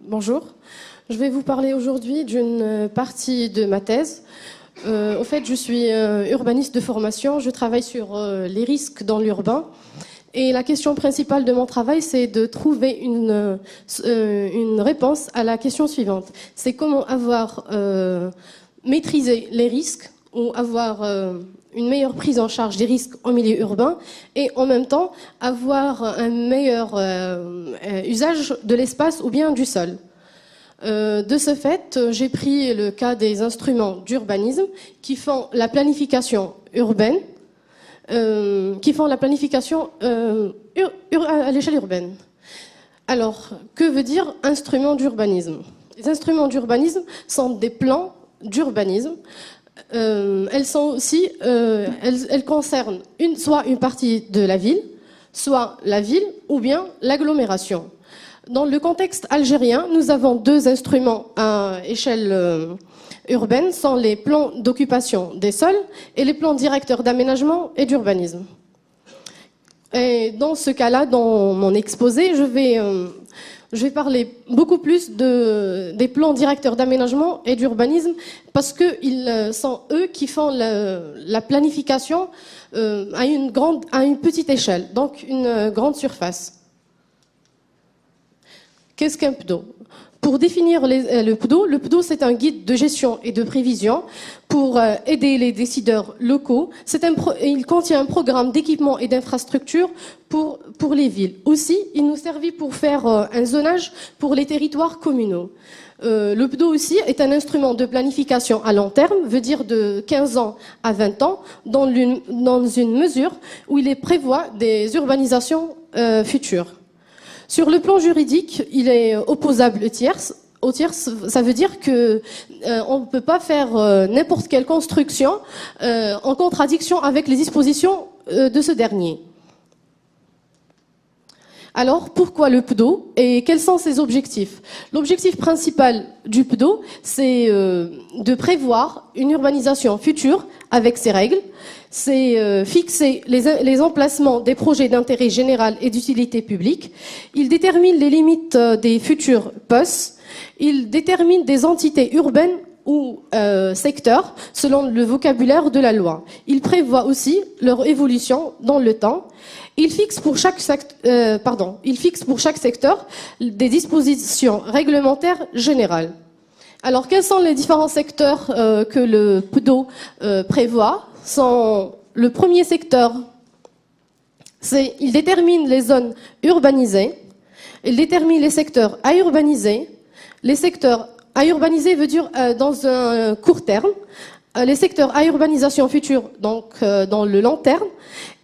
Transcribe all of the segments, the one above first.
Bonjour, je vais vous parler aujourd'hui d'une partie de ma thèse. Au fait, je suis urbaniste de formation, je travaille sur les risques dans l'urbain. Et la question principale de mon travail, c'est de trouver une réponse à la question suivante. C'est comment avoir maîtrisé les risques ou avoir une meilleure prise en charge des risques en milieu urbain et en même temps avoir un meilleur usage de l'espace ou bien du sol. De ce fait, j'ai pris le cas des instruments d'urbanisme qui font la planification urbaine, à l'échelle urbaine. Alors, que veut dire instrument d'urbanisme? Les instruments d'urbanisme sont des plans d'urbanisme. Elles concernent soit une partie de la ville, soit la ville ou bien l'agglomération. Dans le contexte algérien, nous avons deux instruments à échelle urbaine, sont les plans d'occupation des sols et les plans directeurs d'aménagement et d'urbanisme. Et dans ce cas-là, dans mon exposé, je vais parler beaucoup plus des plans directeurs d'aménagement et d'urbanisme parce qu'ils sont eux qui font la planification à une petite échelle, donc une grande surface. Qu'est-ce qu'un PDO? Pour définir le PDO, c'est un guide de gestion et de prévision pour aider les décideurs locaux. Il contient un programme d'équipement et d'infrastructure pour les villes. Aussi, il nous servit pour faire un zonage pour les territoires communaux. Le PDO aussi est un instrument de planification à long terme, veut dire de 15 ans à 20 ans, dans une mesure où il prévoit des urbanisations futures. Sur le plan juridique, il est opposable aux tierces. Ça veut dire que on ne peut pas faire n'importe quelle construction en contradiction avec les dispositions de ce dernier. Alors, pourquoi le PDO et quels sont ses objectifs? L'objectif principal du PDO, c'est de prévoir une urbanisation future avec ses règles, c'est fixer les emplacements des projets d'intérêt général et d'utilité publique, il détermine les limites des futurs POS, il détermine des entités urbaines ou secteurs selon le vocabulaire de la loi. Il prévoit aussi leur évolution dans le temps. Il fixe pour chaque secteur des dispositions réglementaires générales. Alors, quels sont les différents secteurs que le PDO prévoit? Le premier secteur, il détermine les zones urbanisées, il détermine les secteurs à urbaniser. Les secteurs à urbaniser veut dire dans un court terme, les secteurs à urbanisation future, donc dans le long terme,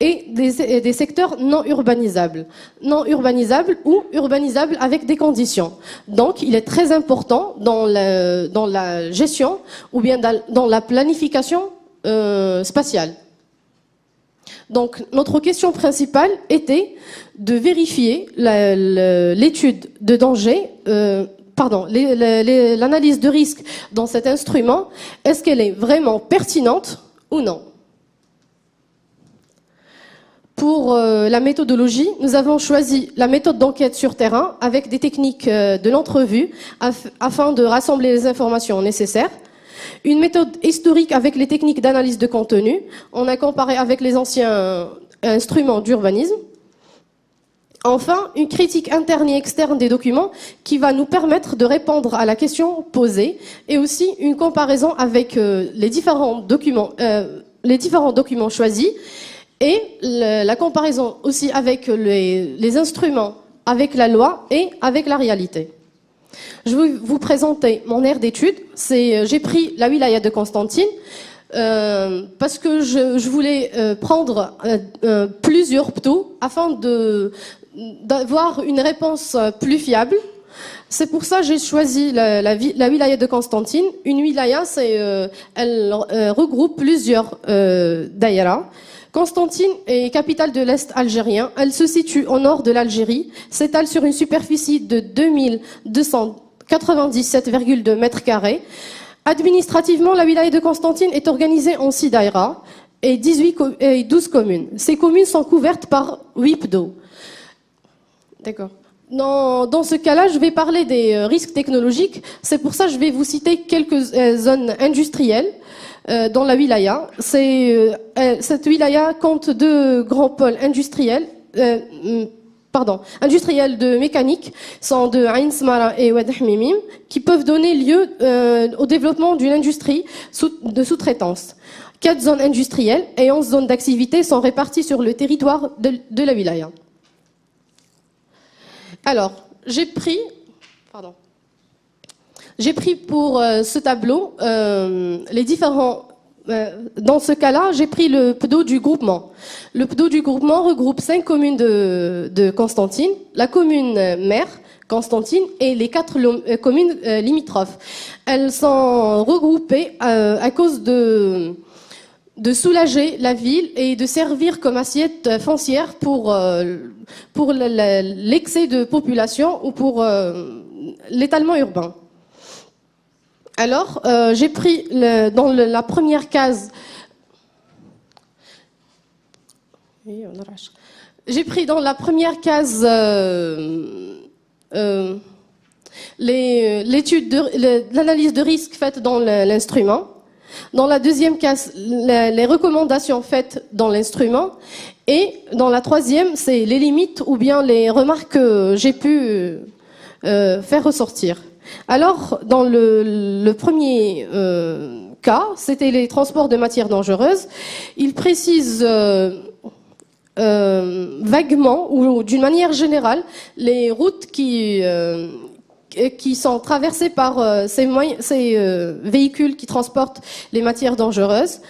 et des secteurs non urbanisables. Non urbanisables ou urbanisables avec des conditions. Donc, il est très important dans la gestion ou bien dans la planification spatiale. Donc, notre question principale était de vérifier l'étude de danger, l'analyse de risque dans cet instrument, est-ce qu'elle est vraiment pertinente ou non? Pour la méthodologie, nous avons choisi la méthode d'enquête sur terrain avec des techniques de l'entrevue afin de rassembler les informations nécessaires. Une méthode historique avec les techniques d'analyse de contenu. On a comparé avec les anciens instruments d'urbanisme. Enfin, une critique interne et externe des documents qui va nous permettre de répondre à la question posée et aussi une comparaison avec les différents documents choisis et la comparaison aussi avec les instruments, avec la loi et avec la réalité. Je vais vous présenter mon aire d'étude. J'ai pris la wilaya de Constantine parce que je voulais prendre plusieurs PDO afin d'avoir une réponse plus fiable. C'est pour ça que j'ai choisi la wilaya de Constantine. Une wilaya, elle regroupe plusieurs daïras. Constantine est capitale de l'Est algérien. Elle se situe au nord de l'Algérie, s'étale sur une superficie de 2297,2 mètres carrés. Administrativement, la wilaya de Constantine est organisée en 6 daïras et 12 communes. Ces communes sont couvertes par 8 PDO. D'accord. Dans ce cas-là, je vais parler des risques technologiques. C'est pour ça que je vais vous citer quelques zones industrielles dans la wilaya. Cette wilaya compte deux grands pôles industriels. Industriels de mécanique sont de Ain Smara et Oued Hmimim, qui peuvent donner lieu au développement d'une industrie de sous-traitance. 4 zones industrielles et 11 zones d'activité sont réparties sur le territoire de la wilaya. Alors, j'ai pris pour ce tableau les différents. Dans ce cas-là, j'ai pris le PDO du groupement. Le PDO du groupement regroupe 5 communes de Constantine, la commune mère, Constantine, et les 4 communes limitrophes. Elles sont regroupées à cause de soulager la ville et de servir comme assiette foncière pour l'excès de population ou pour l'étalement urbain. Alors, j'ai pris dans la première case. J'ai pris dans la première case l'analyse de risque faite dans l'instrument. Dans la deuxième case, les recommandations faites dans l'instrument. Et dans la troisième, c'est les limites ou bien les remarques que j'ai pu faire ressortir. Alors, dans le premier cas, c'était les transports de matières dangereuses. Il précise vaguement ou d'une manière générale les routes qui sont traversées par ces véhicules qui transportent les matières dangereuses.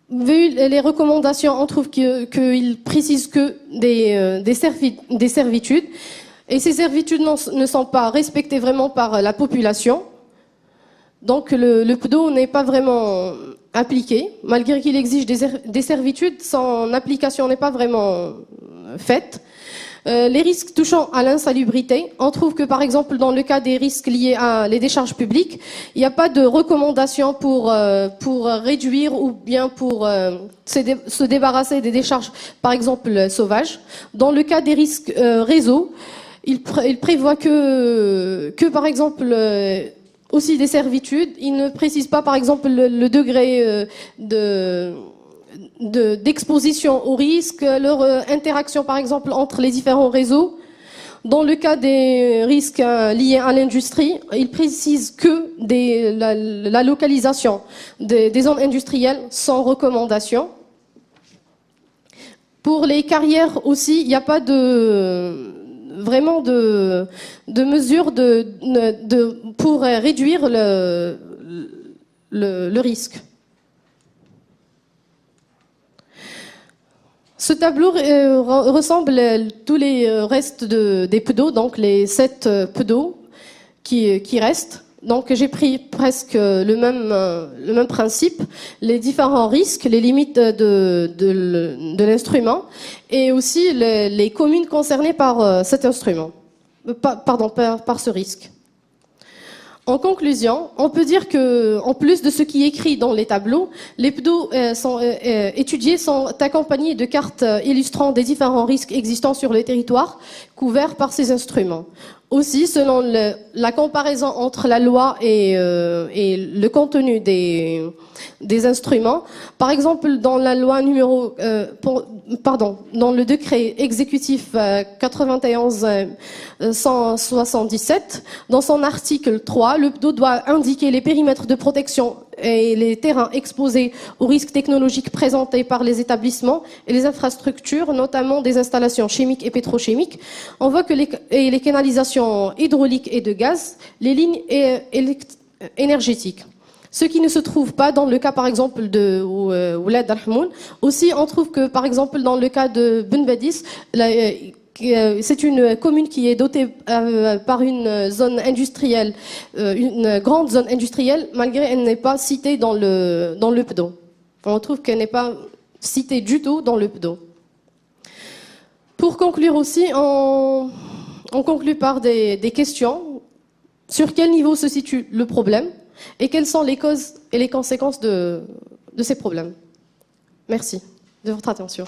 Vu les recommandations, on trouve qu'il précise que des servitudes. Et ces servitudes ne sont pas respectées vraiment par la population. Donc le PDO n'est pas vraiment appliqué. Malgré qu'il exige des servitudes, son application n'est pas vraiment faite. Les risques touchant à l'insalubrité, on trouve que par exemple dans le cas des risques liés à les décharges publiques, il n'y a pas de recommandation pour réduire ou bien pour se débarrasser des décharges par exemple sauvages. Dans le cas des risques réseau, il prévoit que par exemple aussi des servitudes. Il ne précise pas par exemple le degré d'exposition au risque, leur interaction par exemple entre les différents réseaux. Dans le cas des risques liés à l'industrie, il précise que la localisation des zones industrielles sans recommandation. Pour les carrières aussi, il n'y a pas vraiment de mesures pour réduire le risque. Ce tableau ressemble à tous les restes des PDO, donc les 7 PDO qui restent. Donc j'ai pris presque le même principe, les différents risques, les limites de l'instrument et aussi les communes concernées par cet instrument, par ce risque. En conclusion, on peut dire que, en plus de ce qui est écrit dans les tableaux, les PDO étudiés sont accompagnés de cartes illustrant des différents risques existants sur le territoire couverts par ces instruments. Aussi, selon la comparaison entre la loi et le contenu des instruments, par exemple dans la loi dans le décret exécutif 91-177, dans son article 3, le PDO doit indiquer les périmètres de protection et les terrains exposés aux risques technologiques présentés par les établissements et les infrastructures, notamment des installations chimiques et pétrochimiques. On voit que les canalisations hydrauliques et de gaz, les lignes énergétiques. Ce qui ne se trouve pas dans le cas, par exemple, de Oulad Al-Hamoun. Aussi, on trouve que, par exemple, dans le cas de Ben Badis, c'est une commune qui est dotée par une zone industrielle, une grande zone industrielle, malgré qu'elle n'est pas citée dans le PDO. On trouve qu'elle n'est pas citée du tout dans le PDO. Pour conclure aussi, on conclut par des questions. Sur quel niveau se situe le problème et quelles sont les causes et les conséquences de ces problèmes? Merci de votre attention.